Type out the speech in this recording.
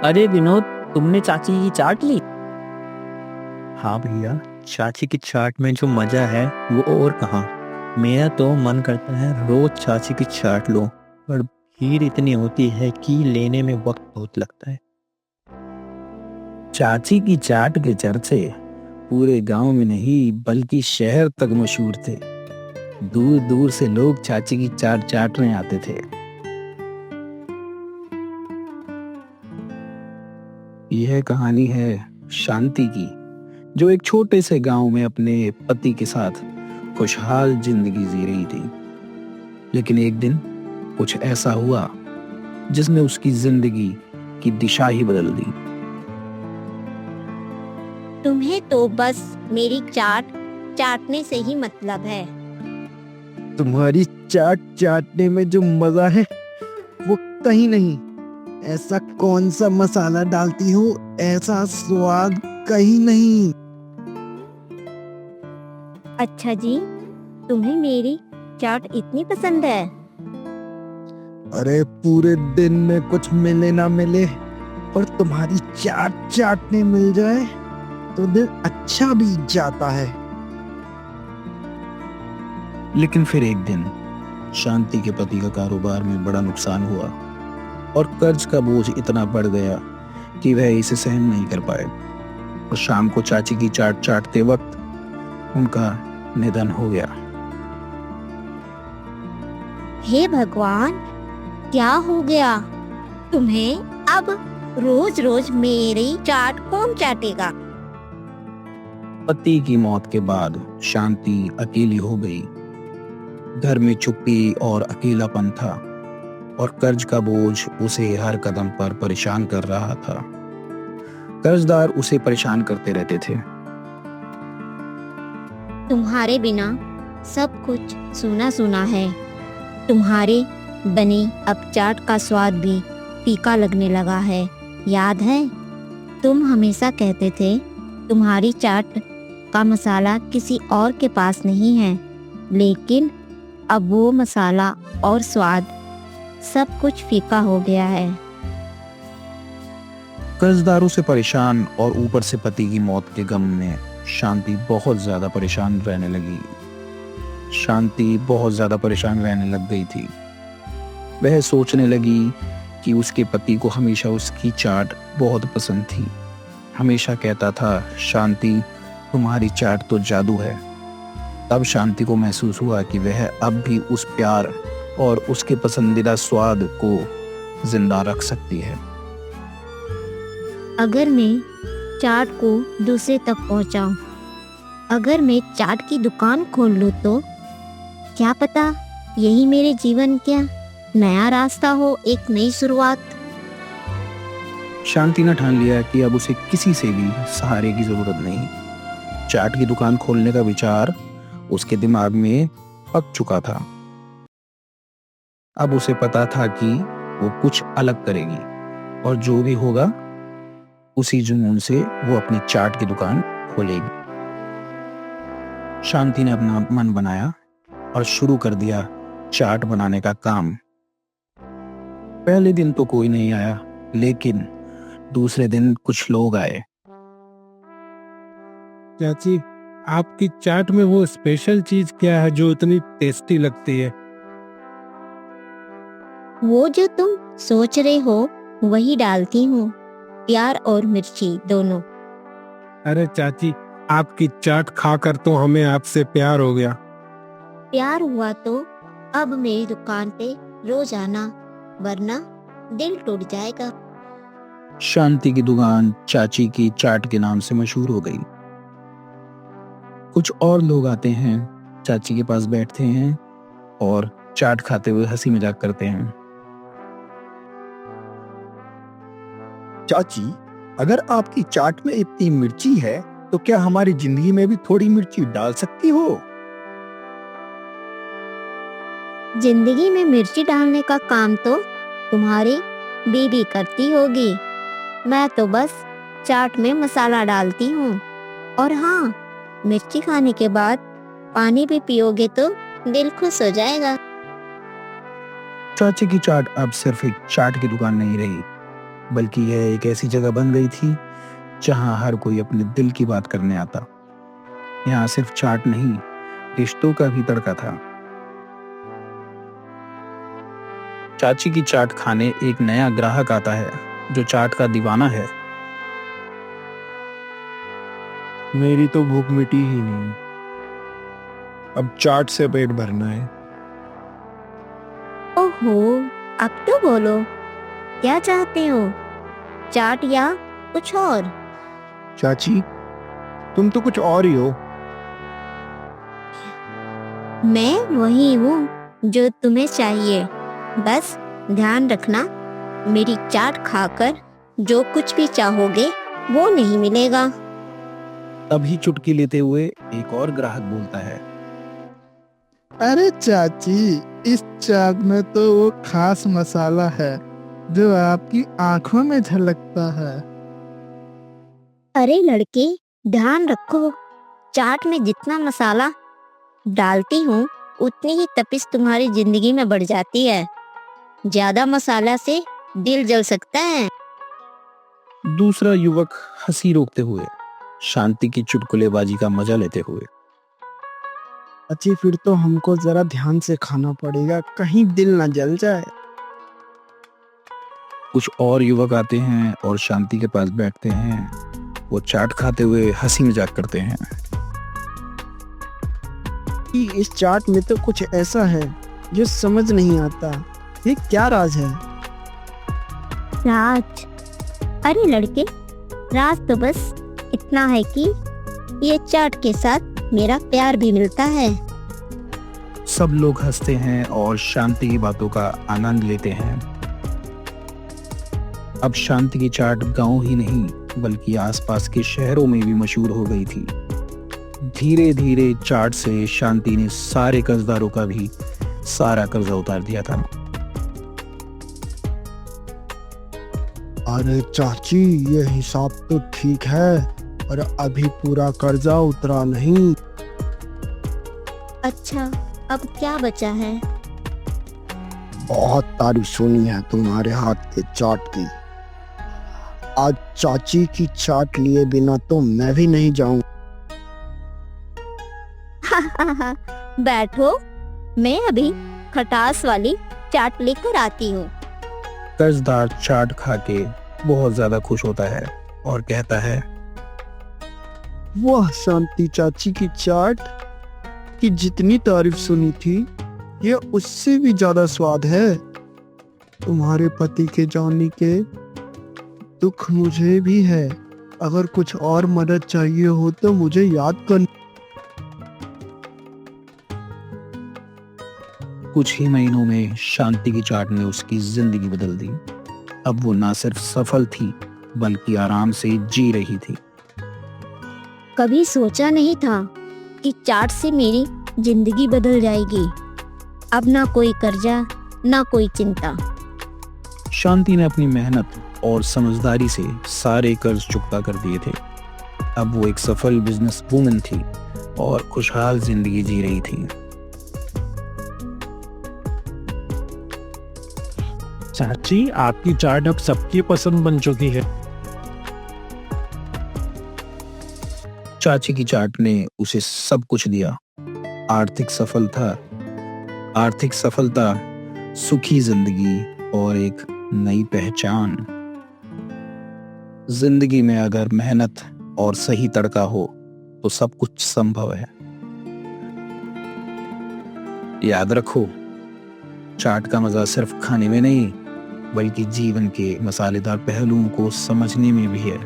अरे विनोद, तुमने चाची की चाट ली? हाँ भैया, चाची की चाट में जो मजा है वो और कहाँ। मेरा तो मन करता है रोज चाची की चाट लो, पर भीड़ इतनी होती है कि लेने में वक्त बहुत लगता है। चाची की चाट के चर्चे पूरे गांव में नहीं बल्कि शहर तक मशहूर थे। दूर दूर से लोग चाची की चाट चाटने आते थे। यह कहानी है शांति की, जो एक छोटे से गांव में अपने पति के साथ खुशहाल जिंदगी जी रही थी। लेकिन एक दिन कुछ ऐसा हुआ जिसने उसकी जिंदगी की दिशा ही बदल दी। तुम्हें तो बस मेरी चाट चाटने से ही मतलब है। तुम्हारी चाट चाटने में जो मजा है वो कहीं नहीं। ऐसा कौन सा मसाला डालती हो, ऐसा स्वाद कहीं नहीं। अच्छा जी, तुम्हें मेरी चाट इतनी पसंद है? अरे पूरे दिन में कुछ मिले ना मिले, पर तुम्हारी चाट चाटने मिल जाए तो दिन अच्छा बीत जाता है। लेकिन फिर एक दिन शांति के पति का कारोबार में बड़ा नुकसान हुआ और कर्ज का बोझ इतना बढ़ गया कि वह इसे सहन नहीं कर पाए। और शाम को चाची की चाट चाटते वक्त उनका निधन हो गया। हे भगवान, क्या हो गया तुम्हें? अब रोज रोज मेरी चाट कौन चाटेगा? पति की मौत के बाद शांति अकेली हो गई। घर में चुप्पी और अकेलापन था और कर्ज का बोझ उसे हर कदम पर परेशान कर रहा था। कर्जदार उसे परेशान करते रहते थे। तुम्हारे बिना सब कुछ सूना सूना है। तुम्हारे बनी अब चाट का स्वाद भी फीका लगने लगा है। याद है, तुम हमेशा कहते थे तुम्हारी चाट का मसाला किसी और के पास नहीं है, लेकिन अब वो मसाला और स्वाद सब कुछ फीका हो गया है। कर्जदारों से परेशान और ऊपर से पति की मौत के गम में शांति बहुत ज्यादा परेशान रहने लगी। शांति बहुत ज्यादा परेशान रहने लग गई थी। वह सोचने लगी कि उसके पति को हमेशा उसकी चाट बहुत पसंद थी। हमेशा कहता था, शांति तुम्हारी चाट तो जादू है। तब शांति को महसूस हुआ कि वह अब भी उस प्यार और उसके पसंदीदा स्वाद को जिंदा रख सकती है। अगर मैं चाट को दूसरे तक पहुंचाऊं, अगर मैं चाट की दुकान खोल लूं तो क्या पता यही मेरे जीवन का नया रास्ता हो, एक नई शुरुआत। शांति ने ठान लिया कि अब उसे किसी से भी सहारे की जरूरत नहीं। चाट की दुकान खोलने का विचार उसके दिमाग में पक चुका था। अब उसे पता था कि वो कुछ अलग करेगी और जो भी होगा उसी जुनून से वो अपनी चाट की दुकान खोलेगी। शांति ने अपना मन बनाया और शुरू कर दिया चाट बनाने का काम। पहले दिन तो कोई नहीं आया, लेकिन दूसरे दिन कुछ लोग आए। चाची, आपकी चाट में वो स्पेशल चीज क्या है जो इतनी टेस्टी लगती है? वो जो तुम सोच रहे हो वही डालती हूँ, प्यार और मिर्ची दोनों। अरे चाची, आपकी चाट खाकर तो हमें आपसे प्यार हो गया। प्यार हुआ तो अब मेरी दुकान पे रोज आना, वरना दिल टूट जाएगा। शांति की दुकान चाची की चाट के नाम से मशहूर हो गई। कुछ और लोग आते हैं, चाची के पास बैठते हैं और चाट खाते हुए हंसी मजाक करते हैं। चाची, अगर आपकी चाट में इतनी मिर्ची है तो क्या हमारी जिंदगी में भी थोड़ी मिर्ची डाल सकती हो? जिंदगी में मिर्ची डालने का काम तो तुम्हारी बीबी करती होगी। मैं तो बस चाट में मसाला डालती हूँ। और हाँ, मिर्ची खाने के बाद पानी भी पियोगे तो दिल खुश हो जाएगा। चाची की चाट अब सिर्फ एक चाट की दुकान नहीं रही, बल्कि यह एक ऐसी जगह बन गई थी जहां हर कोई अपने दिल की बात करने आता। यहाँ सिर्फ चाट नहीं, रिश्तों का भी तड़का था। चाची की चाट खाने एक नया ग्राहक आता है जो चाट का दीवाना है। मेरी तो भूख मिटी ही नहीं, अब चाट से पेट भरना है। ओहो, अब तो बोलो, क्या चाहते हो? चाट या कुछ और? चाची, तुम तो कुछ और ही हो। मैं वही हूँ जो तुम्हें चाहिए। बस ध्यान रखना, मेरी चाट खाकर जो कुछ भी चाहोगे वो नहीं मिलेगा। तभी चुटकी लेते हुए एक और ग्राहक बोलता है, अरे चाची, इस चाट में तो वो खास मसाला है जो आपकी आंखों में झलकता है। अरे लड़के, ध्यान रखो, चाट में जितना मसाला डालती हूँ उतनी ही तपिश तुम्हारी जिंदगी में बढ़ जाती है। ज्यादा मसाला से दिल जल सकता है। दूसरा युवक हंसी रोकते हुए, शांति की चुटकुलेबाजी का मजा लेते हुए, चाची, फिर तो हमको जरा ध्यान से खाना पड़ेगा, कहीं दिल न जल जाए। कुछ और युवक आते हैं और शांति के पास बैठते हैं। वो चाट खाते हुए हंसी मजाक करते हैं। कि इस चाट में तो कुछ ऐसा है जो समझ नहीं आता, ये क्या राज है? राज? अरे लड़के, राज तो बस इतना है कि ये चाट के साथ मेरा प्यार भी मिलता है। सब लोग हंसते हैं और शांति की बातों का आनंद लेते हैं। अब शांति की चाट गांव ही नहीं बल्कि आसपास के शहरों में भी मशहूर हो गई थी। धीरे धीरे चाट से शांति ने सारे कर्जदारों का भी सारा कर्जा उतार दिया था। अरे चाची, ये हिसाब तो ठीक है, पर अभी पूरा कर्जा उतरा नहीं। अच्छा, अब क्या बचा है? बहुत तारीफ सुनी है तुम्हारे हाथ के चाट की। आज चाची की चाट लिए बिना तो मैं भी नहीं जाऊं। बैठो, मैं अभी खटास वाली चाट लेकर आती हूँ। कर्जदार चाट खा के बहुत ज्यादा खुश होता है और कहता है, वाह शांति चाची की चाट की जितनी तारीफ सुनी थी, ये उससे भी ज्यादा स्वाद है। तुम्हारे पति के जाने के दुख मुझे भी है। अगर कुछ और मदद चाहिए हो तो मुझे याद कर। कुछ ही महीनों में शांति की चाट ने उसकी जिंदगी बदल दी। अब वो ना सिर्फ सफल थी बल्कि आराम से जी रही थी। कभी सोचा नहीं था कि चाट से मेरी जिंदगी बदल जाएगी। अब ना कोई कर्जा, ना कोई चिंता। शांति ने अपनी मेहनत और समझदारी से सारे कर्ज चुकता कर दिए थे। अब वो एक सफल बिजनेस वूमन थी और खुशहाल जिंदगी जी रही थी। चाची, आपकी चाट अब सबकी पसंद बन चुकी है। चाची की चाट ने उसे सब कुछ दिया। आर्थिक सफलता, सुखी जिंदगी और एक नई पहचान। जिंदगी में अगर मेहनत और सही तड़का हो तो सब कुछ संभव है। याद रखो, चाट का मजा सिर्फ खाने में नहीं बल्कि जीवन के मसालेदार पहलुओं को समझने में भी है।